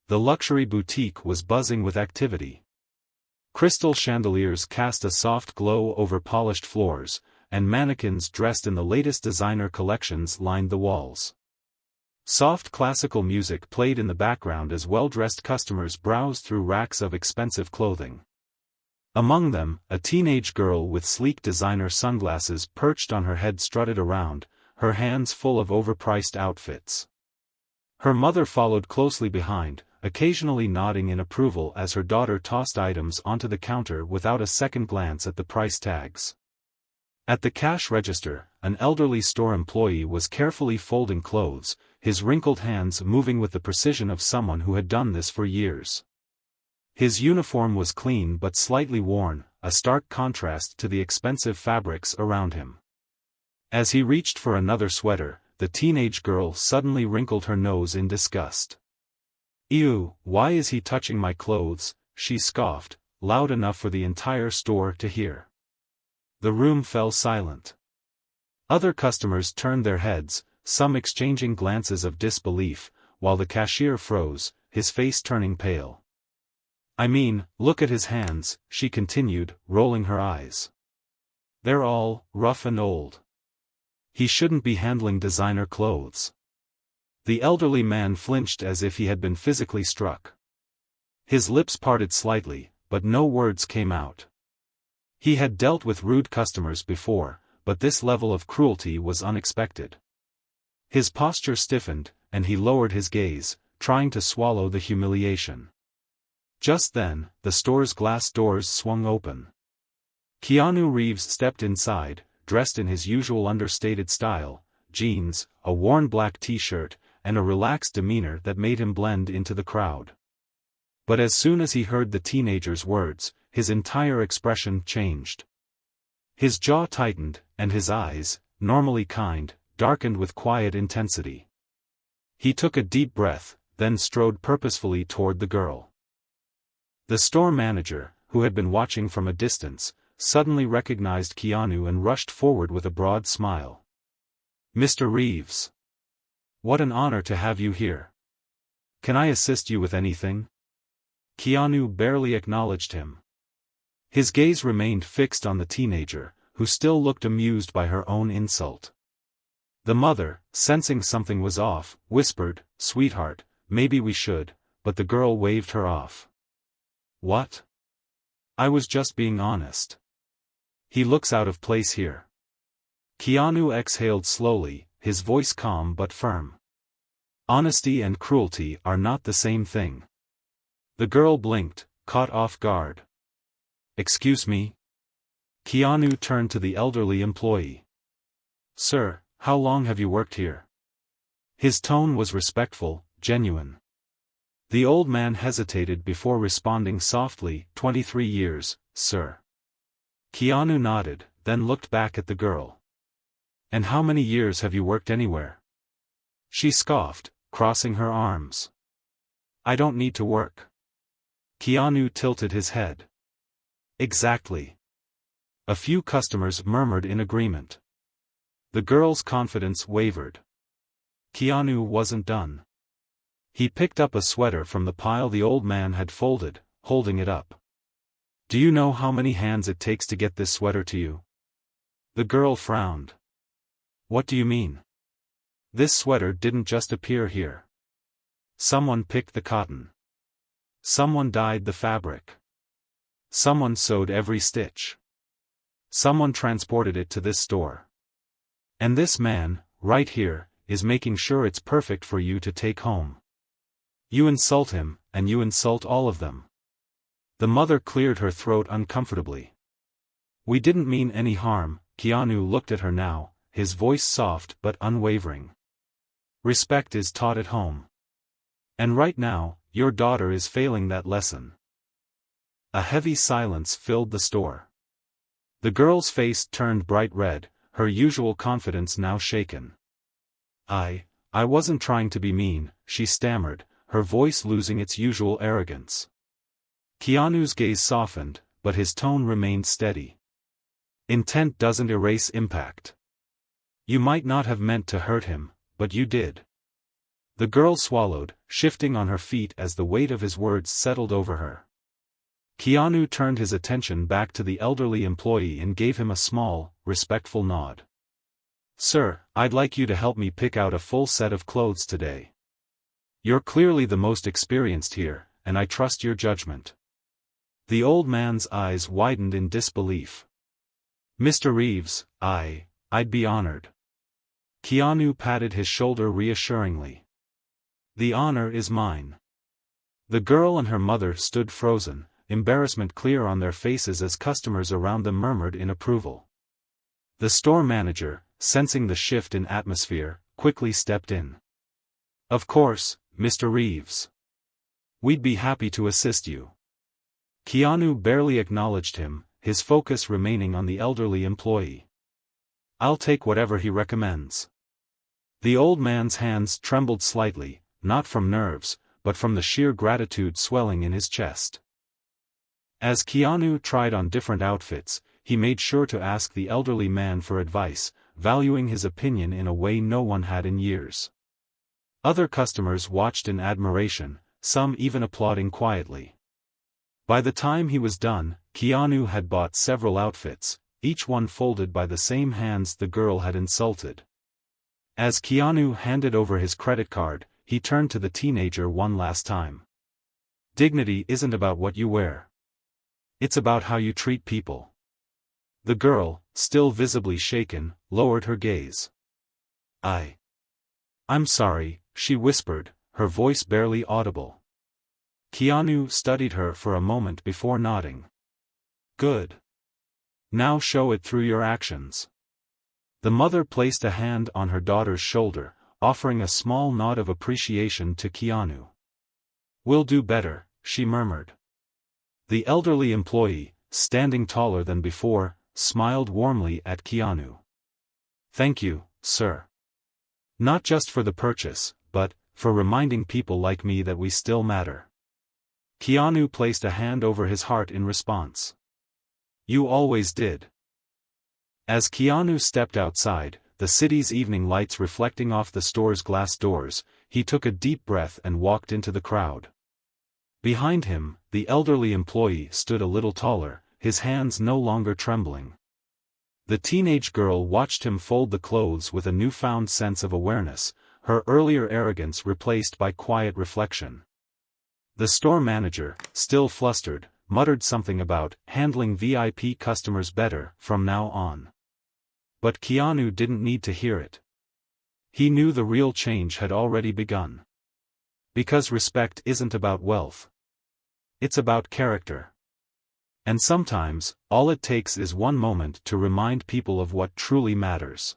The luxury boutique was buzzing with activity. Crystal chandeliers cast a soft glow over polished floors, and mannequins dressed in the latest designer collections lined the walls. Soft classical music played in the background as well-dressed customers browsed through racks of expensive clothing. Among them, a teenage girl with sleek designer sunglasses perched on her head strutted around, her hands full of overpriced outfits. Her mother followed closely behind, occasionally nodding in approval as her daughter tossed items onto the counter without a second glance at the price tags. At the cash register, an elderly store employee was carefully folding clothes, his wrinkled hands moving with the precision of someone who had done this for years. His uniform was clean but slightly worn, a stark contrast to the expensive fabrics around him. As he reached for another sweater, the teenage girl suddenly wrinkled her nose in disgust. "Ew, why is he touching my clothes?" she scoffed, loud enough for the entire store to hear. The room fell silent. Other customers turned their heads, some exchanging glances of disbelief, while the cashier froze, his face turning pale. "I mean, look at his hands," she continued, rolling her eyes. "They're all rough and old. He shouldn't be handling designer clothes." The elderly man flinched as if he had been physically struck. His lips parted slightly, but no words came out. He had dealt with rude customers before, but this level of cruelty was unexpected. His posture stiffened, and he lowered his gaze, trying to swallow the humiliation. Just then, the store's glass doors swung open. Keanu Reeves stepped inside, dressed in his usual understated style, jeans, a worn black t-shirt, and a relaxed demeanor that made him blend into the crowd. But as soon as he heard the teenager's words, his entire expression changed. His jaw tightened, and his eyes, normally kind, darkened with quiet intensity. He took a deep breath, then strode purposefully toward the girl. The store manager, who had been watching from a distance, suddenly recognized Keanu and rushed forward with a broad smile. "Mr. Reeves. What an honor to have you here. Can I assist you with anything?" Keanu barely acknowledged him. His gaze remained fixed on the teenager, who still looked amused by her own insult. The mother, sensing something was off, whispered, "Sweetheart, maybe we should," but the girl waved her off. "What? I was just being honest. He looks out of place here." Keanu exhaled slowly, his voice calm but firm. Honesty and cruelty are not the same thing. The girl blinked, caught off guard. "Excuse me?" Keanu turned to the elderly employee. "Sir, how long have you worked here?" His tone was respectful, genuine. The old man hesitated before responding softly, 23 years, sir." Keanu nodded, then looked back at the girl. "And how many years have you worked anywhere?" She scoffed, crossing her arms. "I don't need to work." Keanu tilted his head. "Exactly." A few customers murmured in agreement. The girl's confidence wavered. Keanu wasn't done. He picked up a sweater from the pile the old man had folded, holding it up. "Do you know how many hands it takes to get this sweater to you?" The girl frowned. "What do you mean? This sweater didn't just appear here. Someone picked the cotton. Someone dyed the fabric. Someone sewed every stitch. Someone transported it to this store. And this man, right here, is making sure it's perfect for you to take home. You insult him, and you insult all of them." The mother cleared her throat uncomfortably. "We didn't mean any harm." Keanu looked at her now, his voice soft but unwavering. "Respect is taught at home. And right now, your daughter is failing that lesson." A heavy silence filled the store. The girl's face turned bright red, her usual confidence now shaken. I wasn't trying to be mean," she stammered, her voice losing its usual arrogance. Keanu's gaze softened, but his tone remained steady. "Intent doesn't erase impact. You might not have meant to hurt him, but you did." The girl swallowed, shifting on her feet as the weight of his words settled over her. Keanu turned his attention back to the elderly employee and gave him a small, respectful nod. "Sir, I'd like you to help me pick out a full set of clothes today. You're clearly the most experienced here, and I trust your judgment." The old man's eyes widened in disbelief. "Mr. Reeves, I'd be honored." Keanu patted his shoulder reassuringly. "The honor is mine." The girl and her mother stood frozen, embarrassment clear on their faces as customers around them murmured in approval. The store manager, sensing the shift in atmosphere, quickly stepped in. "Of course, Mr. Reeves. We'd be happy to assist you." Keanu barely acknowledged him, his focus remaining on the elderly employee. "I'll take whatever he recommends." The old man's hands trembled slightly, not from nerves, but from the sheer gratitude swelling in his chest. As Keanu tried on different outfits, he made sure to ask the elderly man for advice, valuing his opinion in a way no one had in years. Other customers watched in admiration, some even applauding quietly. By the time he was done, Keanu had bought several outfits, each one folded by the same hands the girl had insulted. As Keanu handed over his credit card, he turned to the teenager one last time. "Dignity isn't about what you wear. It's about how you treat people." The girl, still visibly shaken, lowered her gaze. "I'm sorry," she whispered, her voice barely audible. Keanu studied her for a moment before nodding. "Good. Now show it through your actions." The mother placed a hand on her daughter's shoulder, offering a small nod of appreciation to Keanu. "We'll do better," she murmured. The elderly employee, standing taller than before, smiled warmly at Keanu. "Thank you, sir. Not just for the purchase, but for reminding people like me that we still matter." Keanu placed a hand over his heart in response. "You always did." As Keanu stepped outside, the city's evening lights reflecting off the store's glass doors, he took a deep breath and walked into the crowd. Behind him, the elderly employee stood a little taller, his hands no longer trembling. The teenage girl watched him fold the clothes with a newfound sense of awareness, her earlier arrogance replaced by quiet reflection. The store manager, still flustered, muttered something about handling VIP customers better from now on. But Keanu didn't need to hear it. He knew the real change had already begun. Because respect isn't about wealth. It's about character. And sometimes, all it takes is one moment to remind people of what truly matters.